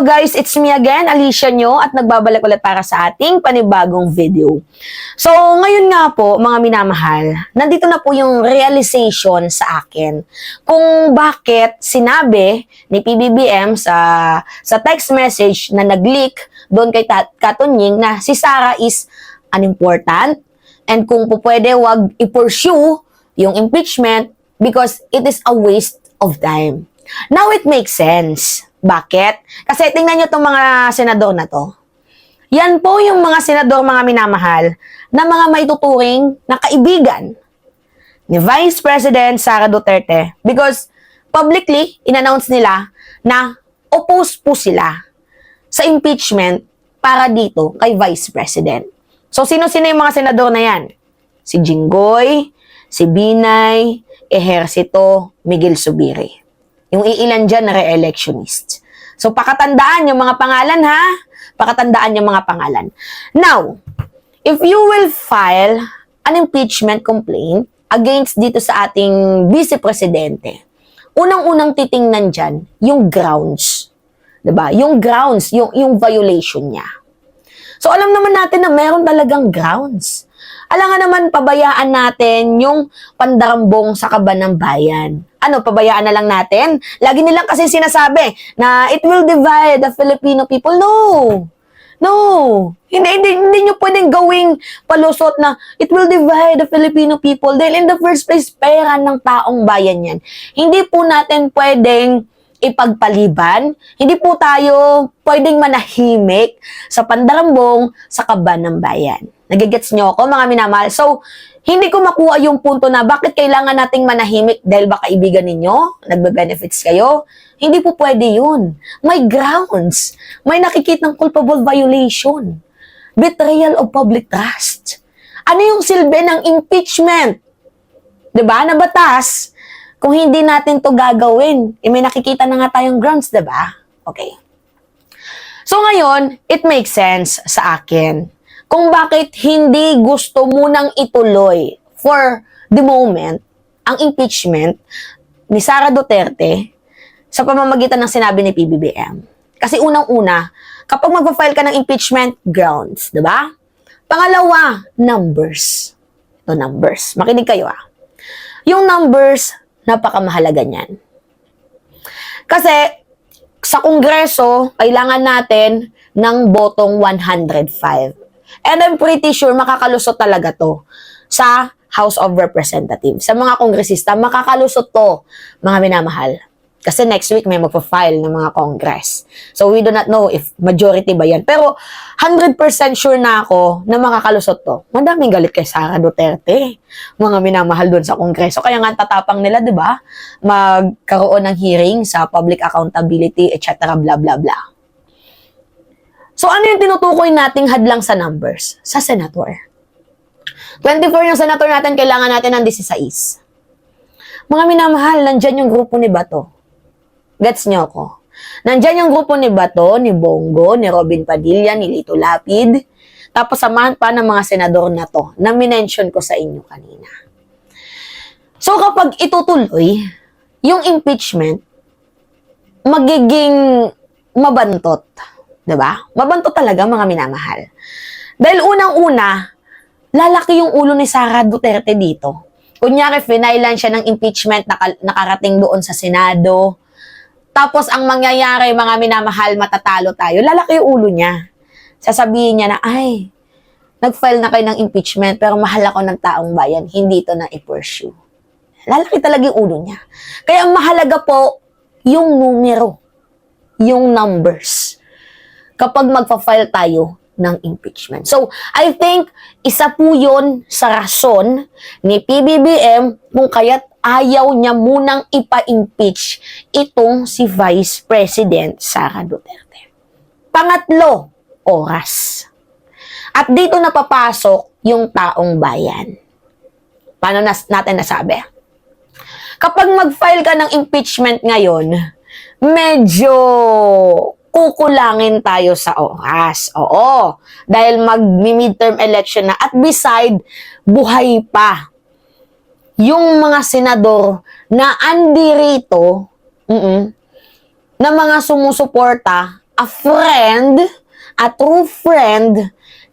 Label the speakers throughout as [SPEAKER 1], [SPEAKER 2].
[SPEAKER 1] Hello guys, it's me again, Alicia nyo, at nagbabalik ulit para sa ating panibagong video. So, ngayon nga po, mga minamahal, nandito na po yung realization sa akin kung bakit sinabi ni PBBM sa text message na nag-leak doon kay Katunying na si Sara is unimportant and kung po pwede wag i-pursue yung impeachment because it is a waste of time. Now it makes sense. Bakit? Kasi tingnan nyo itong mga senador na to. Yan po yung mga senador, mga minamahal, na mga maituturing na kaibigan ni Vice President Sara Duterte because publicly, in-announce nila na oppose po sila sa impeachment para dito kay Vice President. So, sino-sino yung mga senador na yan? Si Jinggoy, si Binay, Ejercito, Miguel Zubiri. Yung iilan dyan na re-electionist. So, pakatandaan yung mga pangalan, ha? Pakatandaan yung mga pangalan. Now, if you will file an impeachment complaint against dito sa ating vice-presidente, unang-unang titingnan dyan, yung grounds. Diba? Yung grounds, yung violation niya. So, alam naman natin na meron talagang grounds. Alam nga naman, pabayaan natin yung pandarambong sa kaban ng bayan. Ano, pabayaan na lang natin? Lagi nilang kasi sinasabi na it will divide the Filipino people. No! No! Hindi nyo pwedeng gawing palusot na it will divide the Filipino people. Dahil in the first place, pera ng taong bayan yan. Hindi po natin pwedeng ipagpaliban. Hindi po tayo pwedeng manahimik sa pandarambong sa kaban ng bayan. Nagigets nyo ako, mga minamahal? So, hindi ko makuha yung punto na bakit kailangan nating manahimik dahil ba kaibigan ninyo? Nagbe-benefits kayo? Hindi po pwede yun. May grounds. May nakikitang culpable violation. Betrayal of public trust. Ano yung silbi ng impeachment? Diba? Na batas, kung hindi natin to gagawin, may nakikita na nga tayong grounds, diba? Okay. So ngayon, it makes sense sa akin kung bakit hindi gusto munang ituloy for the moment ang impeachment ni Sara Duterte sa pamamagitan ng sinabi ni PBBM. Kasi unang-una, kapag mag-file ka ng impeachment, grounds, diba? Pangalawa, numbers. Ito, numbers. Makinig kayo, ah. Yung numbers, napakamahalaga niyan. Kasi, sa Kongreso, kailangan natin ng botong 105. And I'm pretty sure makakalusot talaga to sa House of Representatives. Sa mga kongresista, makakalusot to, mga minamahal. Kasi next week may magpa-file ng mga Congress. So we do not know if majority ba yan. Pero 100% sure na ako na makakalusot to. Madaming galit kay Sara Duterte, mga minamahal doon sa Kongreso. Kaya nga tatapang nila, di ba? Magkaroon ng hearing sa public accountability, etc. blah blah blah. So, ano yung tinutukoy nating hadlang sa numbers? Sa senator. 24 yung senator natin, kailangan natin ng 16. Mga minamahal, nandyan yung grupo ni Bato. Gets nyo ako? Nandyan yung grupo ni Bato, ni Bongo, ni Robin Padilla, ni Lito Lapid. Tapos samahan pa ng mga senador na to, na minention ko sa inyo kanina. So, kapag itutuloy, yung impeachment, magiging mabantot. Diba? Mabanto talaga, mga minamahal. Dahil unang-una, lalaki yung ulo ni Sara Duterte dito. Kunyari, finailan siya ng impeachment nakarating doon sa Senado. Tapos, ang mangyayari, mga minamahal, matatalo tayo. Lalaki yung ulo niya. Sasabihin niya na, ay, nag-file na kayo ng impeachment, pero mahal ako ng taong bayan, hindi ito na i-pursue. Lalaki talaga yung ulo niya. Kaya mahalaga po yung numero, yung numbers, kapag magpa-file tayo ng impeachment. So, I think, isa po yun sa rason ni PBBM kung kaya't ayaw niya munang ipa-impeach itong si Vice President Sara Duterte. Pangatlo, oras. At dito napapasok yung taong bayan. Paano natin nasabi? Kapag mag-file ka ng impeachment ngayon, medyo kukulangin tayo sa oras. Oo. Dahil mag-midterm election na. At beside, buhay pa yung mga senador na andirito na mga sumusuporta a true friend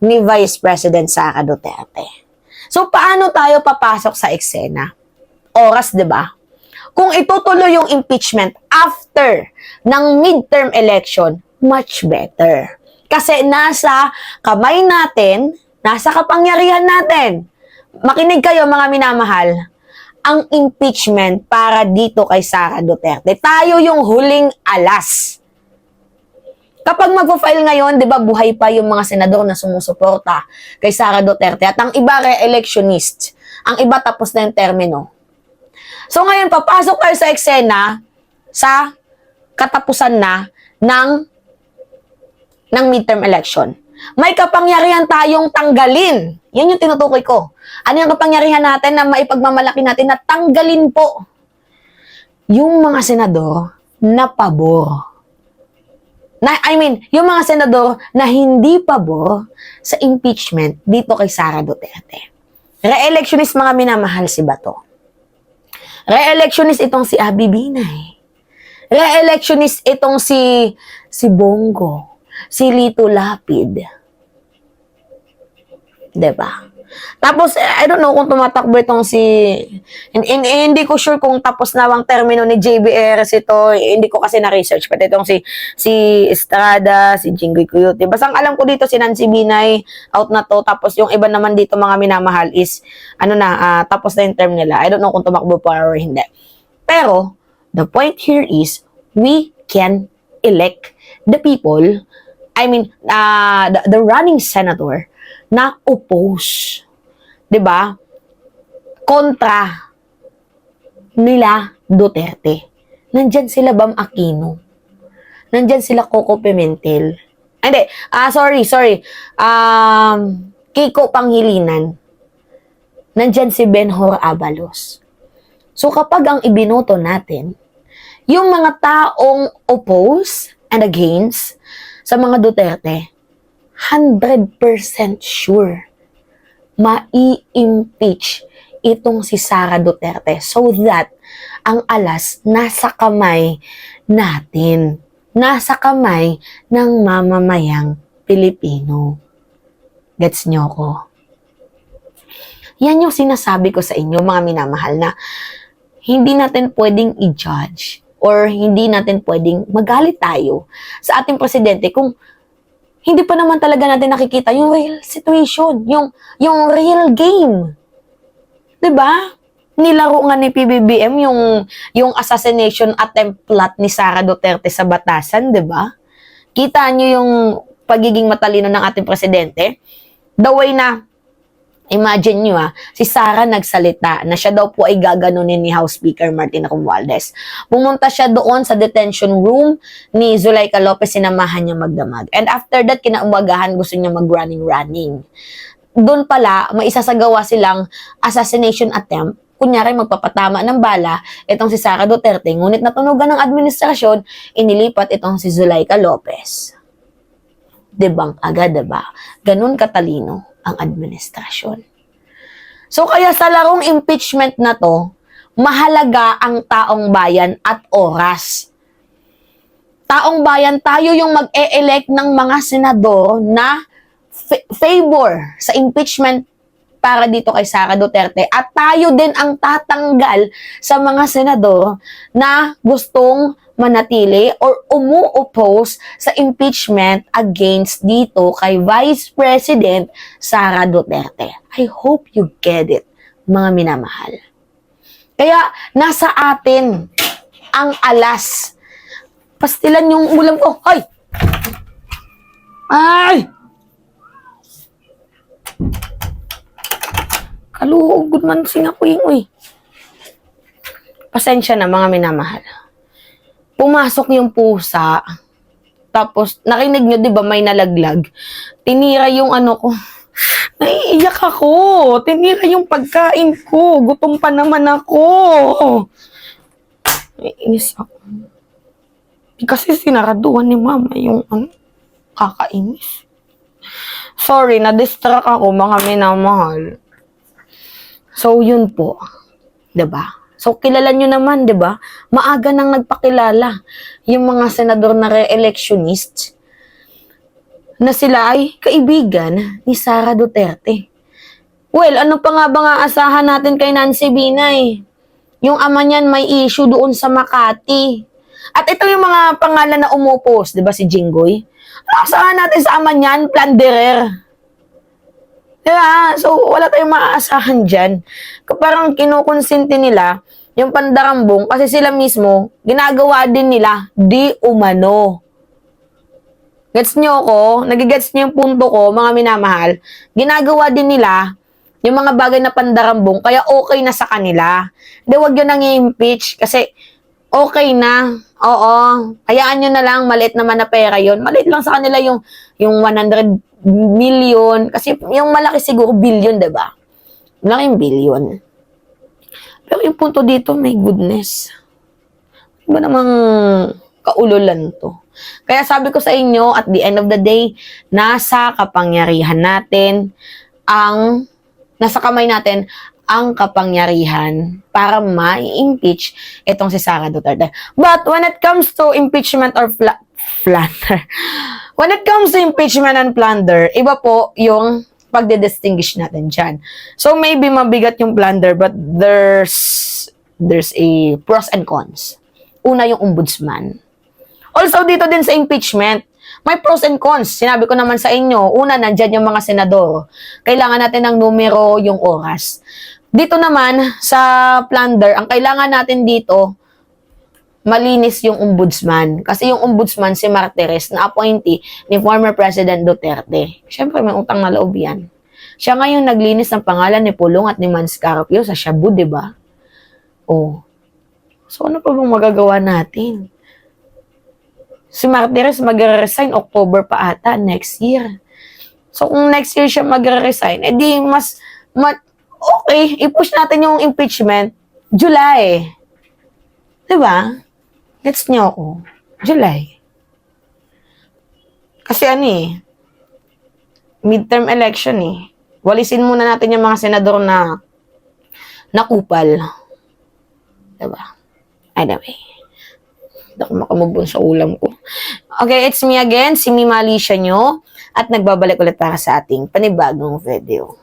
[SPEAKER 1] ni Vice President Sara Duterte. So, paano tayo papasok sa eksena? Oras, di ba? Kung itutuloy yung impeachment after ng midterm election, much better. Kasi nasa kamay natin, nasa kapangyarihan natin. Makinig kayo mga minamahal, ang impeachment para dito kay Sara Duterte. Tayo yung huling alas. Kapag magpo-file ngayon, di ba, buhay pa yung mga senador na sumusuporta kay Sara Duterte at ang iba re-electionist, ang iba tapos na yung termino. So ngayon, papasok tayo sa eksena sa katapusan na ng midterm election. May kapangyarihan tayong tanggalin. Yan yung tinutukoy ko. Ano yung kapangyarihan natin na maipagmamalaki natin na tanggalin po yung mga senador na pabor. Yung mga senador na hindi pabor sa impeachment dito kay Sara Duterte. Re-electionist mga minamahal si Bato. Re-electionist itong si Abby Binay. Re-electionist itong si Bongo, si Lito Lapid. Diba? Tapos, I don't know kung tumatakbo itong hindi ko sure kung tapos na ang termino ni JBRS ito. Hindi ko kasi na-research. Pati itong si Estrada, si Jinggoy Cuyuti. Basta ang alam ko dito, si Nancy Binay, out na to. Tapos yung iba naman dito, mga minamahal, is, tapos na yung term nila. I don't know kung tumakbo pa or hindi. Pero, the point here is, we can elect the people, the running senator, na oppose, 'di ba? Kontra nila Duterte. Nandyan sila Bam Aquino. Nandyan sila Coco Pimentel. Hindi, sorry. Kiko Pangilinan. Nandyan si Benhur Abalos. So kapag ang ibinoto natin, yung mga taong oppose and against sa mga Duterte, 100% sure mai-impeach itong si Sara Duterte so that ang alas nasa kamay natin. Nasa kamay ng mamamayang Pilipino. Gets nyo ko? Yan yung sinasabi ko sa inyo, mga minamahal, na hindi natin pwedeng i-judge or hindi natin pwedeng magalit tayo sa ating presidente kung hindi pa naman talaga natin nakikita yung real situation, yung real game. 'Di ba? Nilaro nga ni PBBM yung assassination attempt plot ni Sara Duterte sa Batasan, 'di ba? Kita niyo yung pagiging matalino ng ating presidente. The way na, imagine nyo si Sara nagsalita na siya daw po ay gaganunin ni House Speaker Martin Romualdez. Pumunta siya doon sa detention room ni Zuleika Lopez, sinamahan niya magdamag. And after that, kinaumagahan, gusto niya mag-running. Doon pala, may isasagawa silang assassination attempt. Kunyari, magpapatama ng bala itong si Sara Duterte. Ngunit natunugan ng administrasyon, inilipat itong si Zuleika Lopez. Debunk agad, diba? Ganun katalino ang administrasyon. So kaya sa larong impeachment na to, mahalaga ang taong bayan at oras. Taong bayan, tayo yung mag-e-elect ng mga senador na favor sa impeachment para dito kay Sara Duterte, at tayo din ang tatanggal sa mga senador na gustong manatili or umu-oppose sa impeachment against dito kay Vice President Sara Duterte. I hope you get it, mga minamahal. Kaya nasa atin ang alas. Pastilan yung ulam ko. Ay! Ay! Kaluugod man singapuing, uy. Pasensya na, mga minamahal. Pumasok yung pusa, tapos, nakinig nyo, di ba, may nalaglag. Tinira yung ano ko. Naiiyak ako. Tinira yung pagkain ko. Gutom pa naman ako. Naiinis ako. Kasi sinaraduhan ni mama yung kakainis. Sorry, na-distract ako, mga minamahal. So, yun po. Diba? So, kilala nyo naman, diba? Maaga nang nagpakilala yung mga senador na re-electionist na sila ay kaibigan ni Sara Duterte. Well, ano pa nga ba nga asahan natin kay Nancy Binay? Yung ama niyan may issue doon sa Makati. At ito yung mga pangalan na umupos, di ba si Jinggoy? Ano asahan natin sa ama niyan? Plunderer. Diba? So, wala tayong maaasahan dyan. Parang kinukonsinti nila yung pandarambong kasi sila mismo, ginagawa din nila, di umano. Gets nyo ko? Nagigets nyo yung punto ko, mga minamahal. Ginagawa din nila yung mga bagay na pandarambong, kaya okay na sa kanila. Hindi, wag yun nang i-impeach kasi okay na. Oo. Hayaan nyo na lang, maliit naman na pera yun. Maliit lang sa kanila yung 100 million. Kasi yung malaki siguro billion, diba? Malaking billion. Pero yung punto dito, my goodness. Iba namang kaululan to. Kaya sabi ko sa inyo, at the end of the day, nasa kamay natin ang kapangyarihan para ma-impeach itong si Sara Duterte. But when it comes to impeachment or plunder, when it comes to impeachment and plunder, iba po yung pagde-distinguish natin dyan. So maybe mabigat yung plunder, but there's a pros and cons. Una yung ombudsman. Also dito din sa impeachment, may pros and cons. Sinabi ko naman sa inyo, una, nandyan yung mga senador. Kailangan natin ng numero, yung oras. Dito naman, sa plunder, ang kailangan natin dito, malinis yung ombudsman. Kasi yung ombudsman, si Martires, na appointee ni former President Duterte. Siyempre, may utang na loob yan. Siya ngayon naglinis ng pangalan ni Pulong at ni Manscarpio sa Shabu, diba? Oh. So, ano pa bang magagawa natin? Si Martires magre-resign October pa ata, next year. So, kung next year siya magre-resign, edi okay, i-push natin yung impeachment, July. Diba? Gets nyo ako. July. Kasi midterm election Walisin muna natin yung mga senador na nakupal. Diba? Anyway. Hindi ako makamubon sa ulam ko. Okay, it's me again, si Mima Alicia nyo, at nagbabalik ulit para sa ating panibagong video.